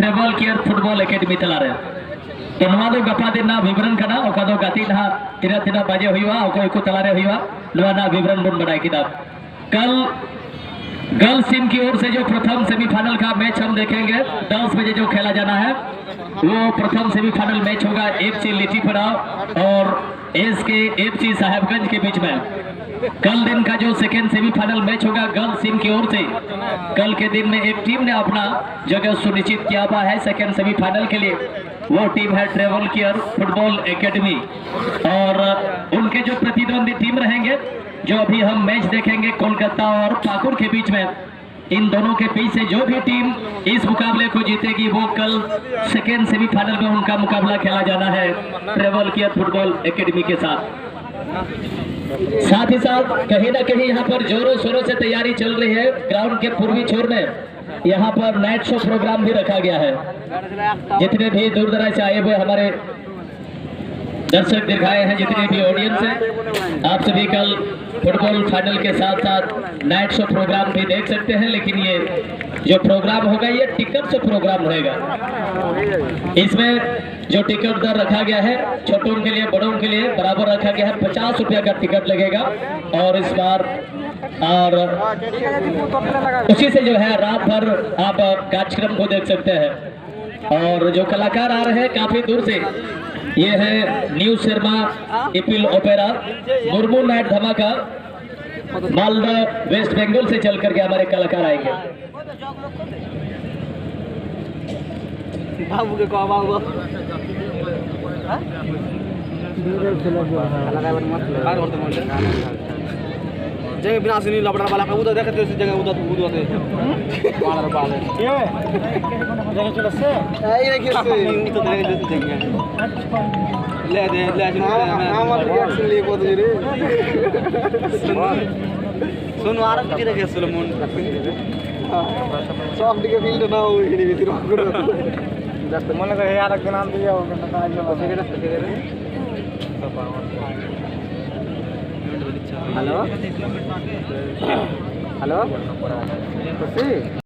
Travel care football academy तला रे तो नवा दो गपा दिन ना विवरण करना ओका दो गाती ना तीना तीना बजे हुआ ओको एको तला रे हुआ नवा ना विवरण बन बनाई किताब कल गर्ल्स टीम की ओर से जो प्रथम सेमीफाइनल का मैच हम देखेंगे 10 बजे जो खेला जाना है वो प्रथम सेमीफाइनल मैच होगा एफसी लिट्टी पड़ाव और एसके एफसी साहेबगंज के बीच में। कल दिन का जो सेकेंड सेमीफाइनल मैच होगा गर्ल्स टीम की ओर से कल के दिन में एक टीम ने अपना जगह सुनिश्चित किया हुआ है सेकेंड सेमीफाइनल के लिए, वो टीम है ट्रेवल केयर फुटबॉल एकेडमी। और उनके जो प्रतिद्वंदी टीम रहेंगे जो अभी हम मैच देखेंगे कोलकाता और पाकुड़ के बीच में, इन दोनों के बीच से जो भी टीम इस मुकाबले को जीतेगी वो कल सेकेंड सेमीफाइनल में उनका मुकाबला खेला जाना है ट्रेवल केयर फुटबॉल एकेडमी के साथ। साथ ही साथ कहीं ना कहीं यहाँ पर जोरों शोरों से तैयारी चल रही है। ग्राउंड के पूर्वी छोर में यहाँ पर नाइट शो प्रोग्राम भी रखा गया है। जितने भी दूर दराज से आए हुए हमारे दर्शक दिखाए हैं, जितने भी ऑडियंस हैं, आप सभी कल फुटबॉल फाइनल के साथ साथ नाइट शो प्रोग्राम भी देख सकते हैं। लेकिन ये जो प्रोग्राम होगा ये टिकट से प्रोग्राम रहेगा। इसमें जो टिकट दर रखा गया है छोटों के लिए बड़ों के लिए बराबर रखा गया है। 50 रुपया का टिकट लगेगा और इस बार और उसी से जो है रात भर आप कार्यक्रम को देख सकते हैं। और जो कलाकार आ रहे हैं काफी दूर से, ये है न्यू शर्मा इपिल ओपेरा, मुर्मू नाइट धमाका, मालदा वेस्ट बंगाल से चल करके हमारे कलाकार आएंगे। बाबू के को बाबू जगह बिना सुनी लपड़ा वाला का उधर देखते उस जगह उधर उधर से वाला वाला ये जगह चलो से ये कैसे तो जगह ले दे ले नाम रिएक्शन ले को रे सुन वार की देखे सलमन सब दिखे फील्ड ना हो हिड़ी भीतर जस्ट मन का यार के नाम दिया होगा ना हेलो हेलो खुशी